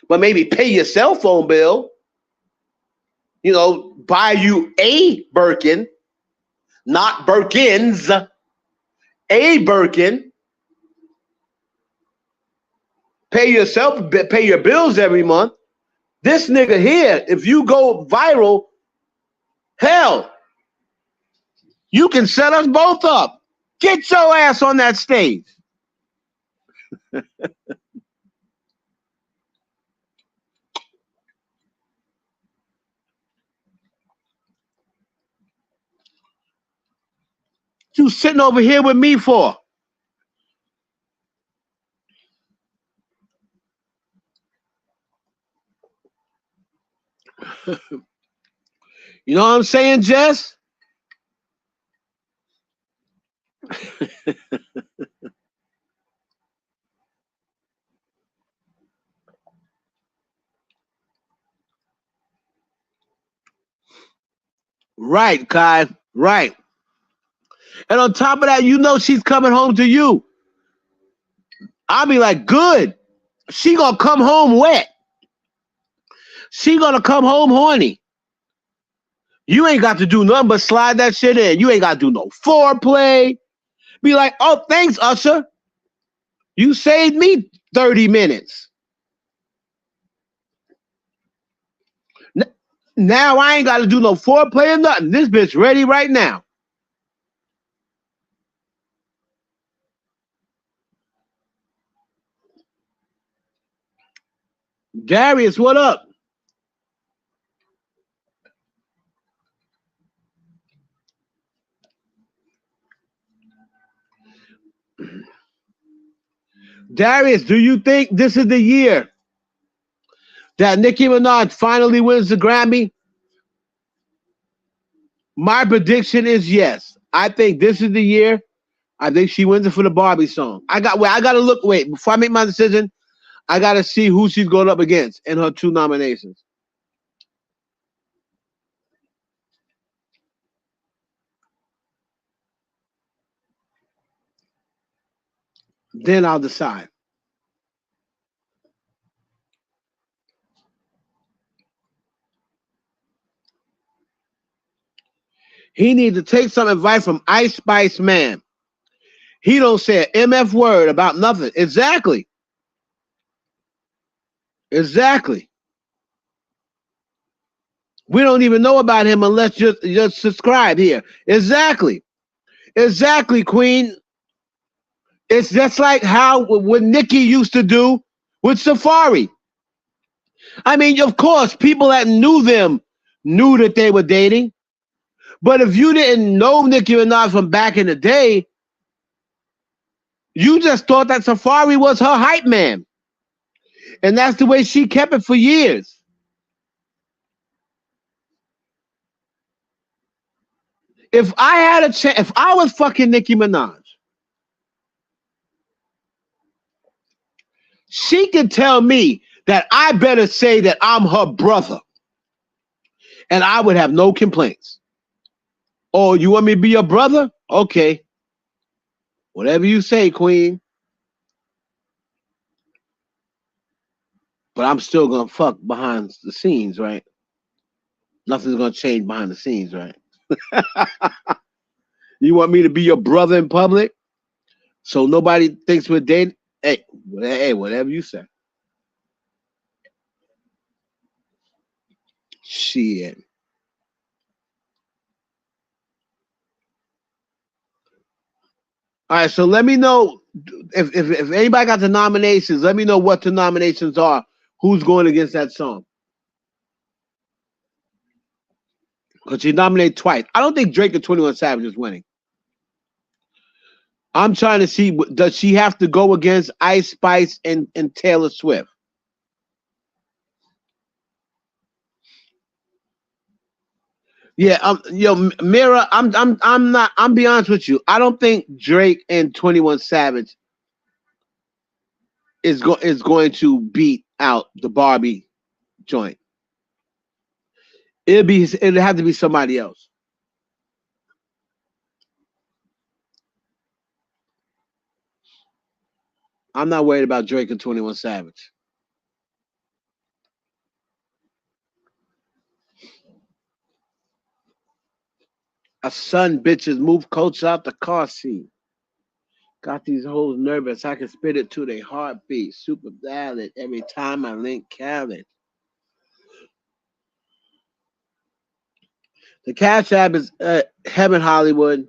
But maybe pay your cell phone bill. You know, buy you a Birkin, not Birkins, a Birkin. Pay your bills every month. This nigga here, if you go viral, hell, you can set us both up. Get your ass on that stage. You sitting over here with me for? You know what I'm saying, Jess? Right, Kai. Right. And on top of that, you know she's coming home to you. I'll be like, good. She gonna come home wet. She gonna come home horny. You ain't got to do nothing but slide that shit in. You ain't got to do no foreplay. Be like, oh, thanks, Usher. You saved me 30 minutes. Now I ain't got to do no foreplay or nothing. This bitch ready right now. Darius, what up? Darius, do you think this is the year that Nicki Minaj finally wins the Grammy? My prediction is yes. I think this is the year. I think she wins it for the Barbie song. I got to look. Wait, before I make my decision, I got to see who she's going up against in her 2 nominations. Then I'll decide. He needs to take some advice from Ice Spice Man. He don't say an MF word about nothing. Exactly. Exactly. We don't even know about him unless just subscribe here. Exactly. Exactly, Queen. It's just like how what Nicki used to do with Safari. I mean, of course, people that knew them knew that they were dating. But if you didn't know Nicki Minaj from back in the day, you just thought that Safari was her hype man. And that's the way she kept it for years. If I had a chance, if I was fucking Nicki Minaj, she could tell me that I better say that I'm her brother. And I would have no complaints. Oh, you want me to be your brother? Okay. Whatever you say, Queen. But I'm still going to fuck behind the scenes, right? Nothing's going to change behind the scenes, right? You want me to be your brother in public? So nobody thinks we're dating? Hey, whatever you say. Shit. All right, so let me know if anybody got the nominations. Let me know what the nominations are. Who's going against that song? Because she nominated twice. I don't think Drake and 21 Savage is winning. I'm trying to see, does she have to go against Ice Spice and Taylor Swift? Yeah, Mira, I'm be honest with you. I don't think Drake and 21 Savage is going to beat out the Barbie joint. It'd have to be somebody else. I'm not worried about Drake and 21 Savage. A son, bitches, move coats out the car seat. Got these hoes nervous. I can spit it to their heartbeat. Super valid every time I link Khaled. The Cash App is Heaven Hollywood.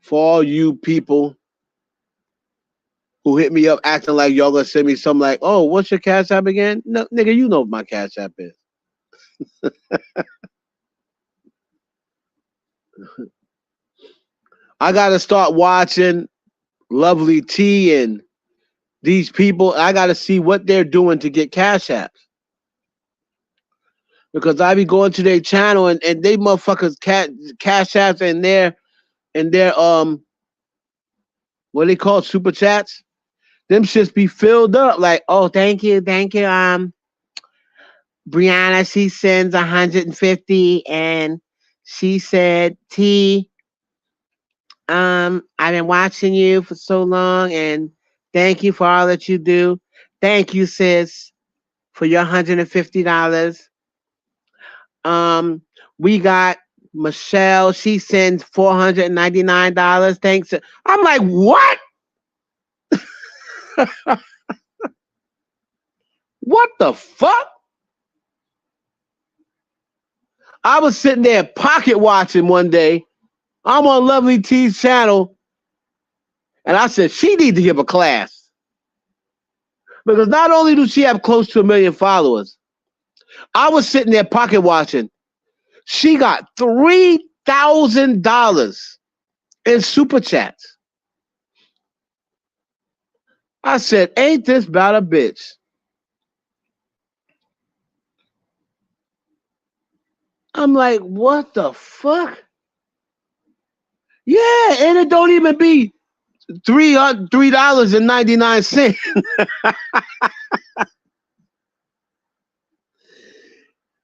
For all you people who hit me up acting like y'all gonna send me something like, oh, what's your Cash App again? No, nigga, you know what my Cash App is. I gotta start watching Lovely T and these people. I gotta see what they're doing to get Cash Apps. Because I be going to their channel and they motherfuckers Cash Apps and their what they call super chats. Them shits be filled up like, oh, thank you. Brianna, she sends 150 and she said, T, I've been watching you for so long and thank you for all that you do. Thank you, sis, for your $150. We got Michelle, she sends $499. Thanks. I'm like, what? What the fuck? I was sitting there pocket watching one day. I'm on Lovely T's channel. And I said, she needs to give a class. Because not only does she have close to 1 million followers, I was sitting there pocket watching. She got $3,000 in super chats. I said, ain't this about a bitch? I'm like, what the fuck? Yeah, and it don't even be $3.99.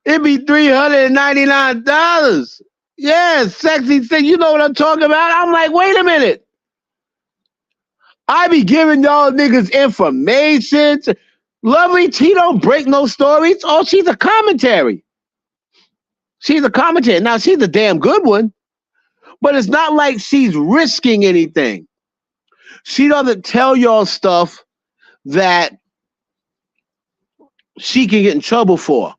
It be $399. Yeah, sexy thing. You know what I'm talking about? I'm like, wait a minute. I be giving y'all niggas information. Lovely T don't break no stories. Oh, she's a commentary. She's a commentator. Now, she's a damn good one, but it's not like she's risking anything. She doesn't tell y'all stuff that she can get in trouble for.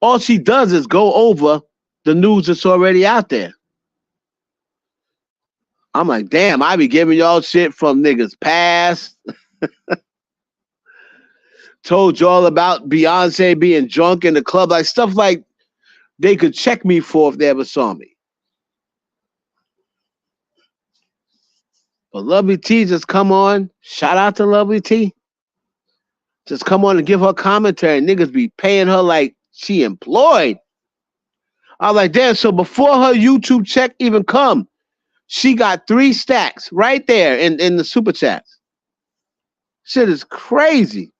All she does is go over the news that's already out there. I'm like, damn, I be giving y'all shit from niggas past. Told y'all about Beyonce being drunk in the club, like stuff like they could check me for if they ever saw me. But Lovely T just come on. Shout out to Lovely T. Just come on and give her commentary. Niggas be paying her like she employed. I was like, damn, so before her YouTube check even come, she got 3 stacks right there in the super chats. Shit is crazy.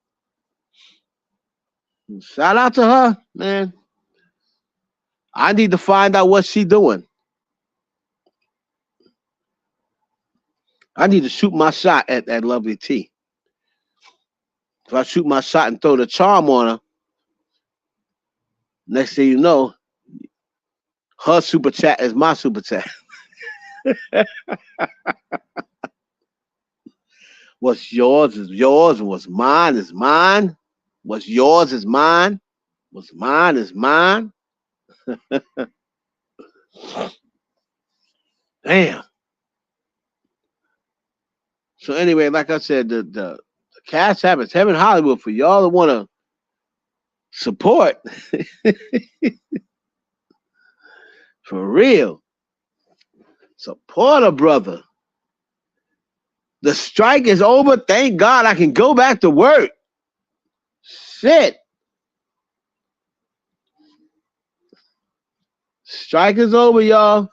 Shout out to her, man. I need to find out what she doing. I need to shoot my shot at Lovely T. If I shoot my shot and throw the charm on her, next thing you know, her super chat is my super chat. What's yours is yours, and what's mine is mine. What's yours is mine. What's mine is mine. Damn. So anyway, like I said, the Cash App is Heaven Hollywood for y'all that want to support. For real. Support a brother. The strike is over. Thank God I can go back to work. Shit. Strike is over, y'all.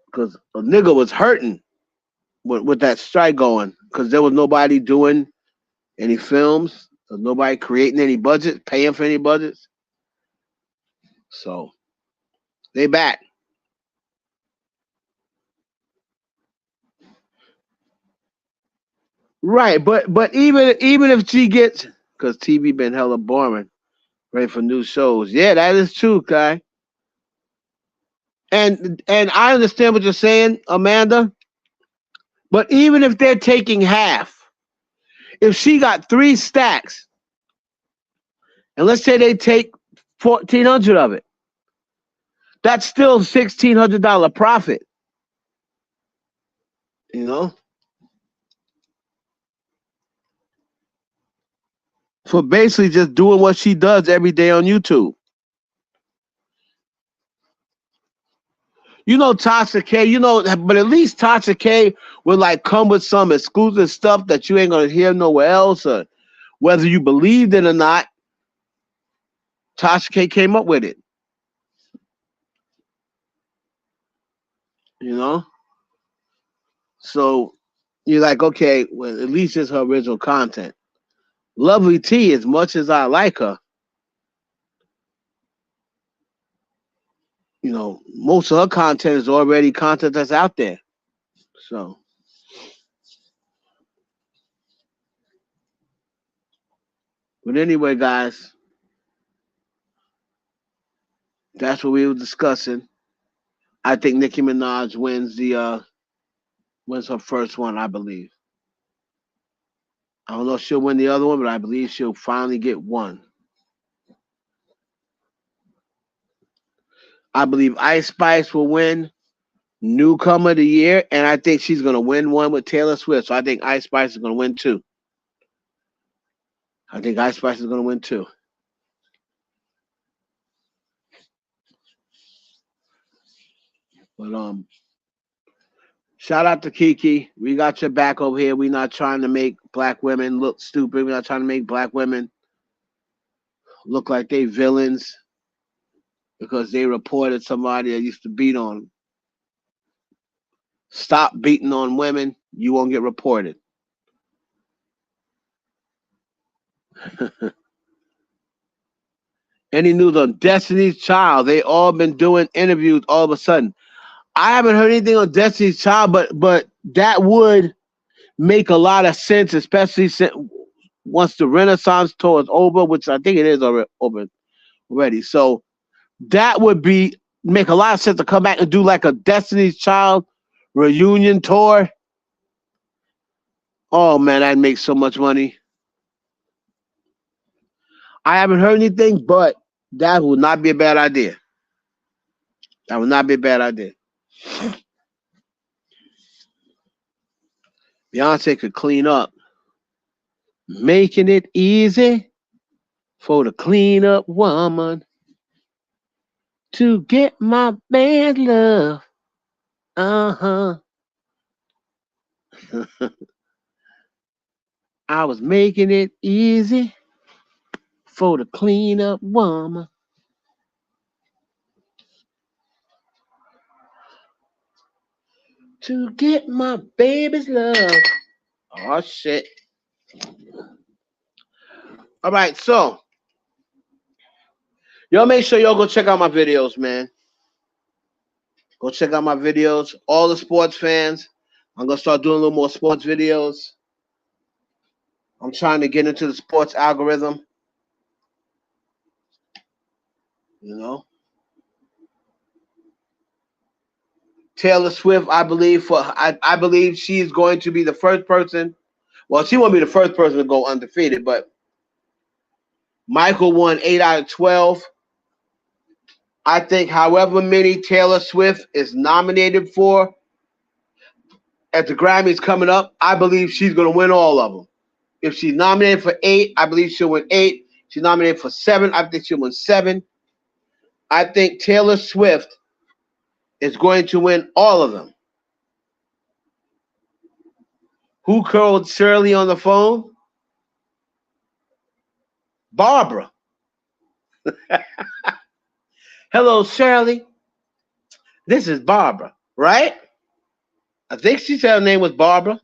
Because a nigga was hurting with that strike going. Because there was nobody doing any films. There was nobody creating any budget, paying for any budgets. So, they back. Right, but even if she gets, because TV been hella boring, ready for new shows. Yeah, that is true, Kai. And I understand what you're saying, Amanda. But even if they're taking half, if she got 3 stacks, and let's say they take 1,400 of it, that's still $1,600 profit. You know? For basically just doing what she does every day on YouTube. You know Tasha K, you know, but at least Tasha K would like come with some exclusive stuff that you ain't gonna hear nowhere else, or whether you believed it or not, Tasha K came up with it. You know? So you're like, okay, well, at least it's her original content. Lovely T, as much as I like her, you know, most of her content is already content that's out there. So, but anyway, guys, that's what we were discussing. I think Nicki Minaj wins her first one, I believe. I don't know if she'll win the other one, but I believe she'll finally get one. I believe Ice Spice will win Newcomer of the Year, and I think she's going to win one with Taylor Swift. So I think Ice Spice is going to win 2. I think Ice Spice is going to win 2. But shout out to Keke. We got your back over here. We're not trying to make black women look stupid. We're not trying to make black women look like they villains because they reported somebody that used to beat on them. Stop beating on women, you won't get reported. Any news on Destiny's Child? They all been doing interviews all of a sudden. I haven't heard anything on Destiny's Child, but that would make a lot of sense, especially once the Renaissance tour is over, which I think it is over already. So that would make a lot of sense to come back and do like a Destiny's Child reunion tour. Oh man, I'd make so much money. I haven't heard anything, but that would not be a bad idea. That would not be a bad idea. Beyonce could clean up. Making it easy for the clean up woman to get my man's love. Uh-huh. I was making it easy for the clean up woman. To get my baby's love. Oh, shit. All right, so y'all make sure y'all go check out my videos, man. Go check out my videos. All the sports fans, I'm going to start doing a little more sports videos. I'm trying to get into the sports algorithm. You know? Taylor Swift, I believe she's going to be the first person. Well, she won't be the first person to go undefeated, but Michael won 8 out of 12. I think however many Taylor Swift is nominated for at the Grammys coming up, I believe she's going to win all of them. If she's nominated for 8, I believe she'll win 8. She's nominated for 7, I think she'll win 7. I think Taylor Swift is going to win all of them. Who called Shirley on the phone? Barbara. Hello, Shirley. This is Barbara, right? I think she said her name was Barbara.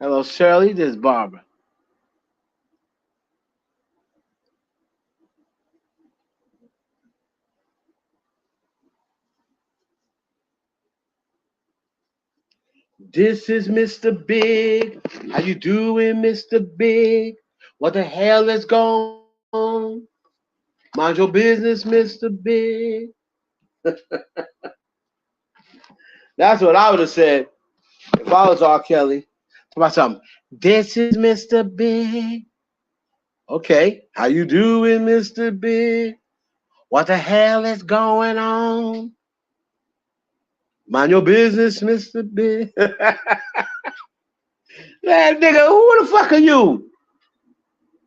Hello, Shirley. This is Barbara. This is Mr. Big. How you doing, Mr. Big? What the hell is going on? Mind your business, Mr. Big. That's what I would have said if I was R. Kelly. About something. This is Mr. Big. Okay. How you doing, Mr. Big? What the hell is going on? Mind your business, Mr. Big. Man, nigga, who the fuck are you?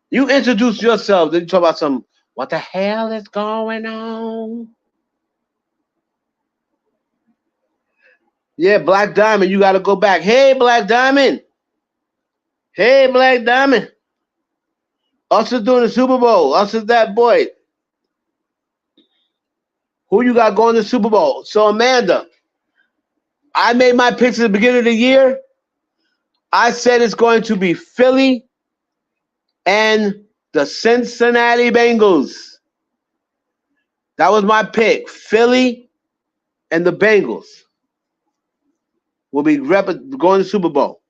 You introduce yourself, then you talk about some, what the hell is going on? Yeah, Black Diamond, you got to go back. Hey, Black Diamond. Hey, Black Diamond. Us is doing the Super Bowl. Us is that boy. Who you got going to the Super Bowl? So, Amanda, I made my picks at the beginning of the year. I said it's going to be Philly and the Cincinnati Bengals. That was my pick. Philly and the Bengals will be going to the Super Bowl.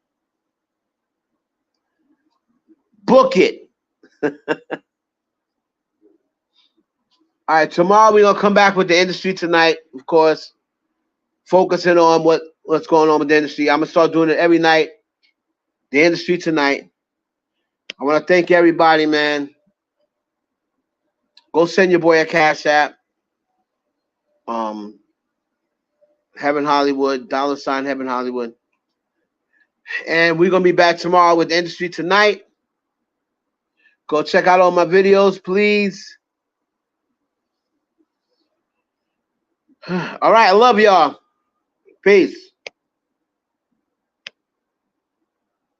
Book it. All right, tomorrow we're going to come back with the industry tonight, of course, focusing on what's going on with the industry. I'm going to start doing it every night. The industry tonight. I want to thank everybody, man. Go send your boy a Cash App. Heaven Hollywood, $ Heaven Hollywood. And we're going to be back tomorrow with the industry tonight. Go check out all my videos, please. All right, I love y'all. Peace.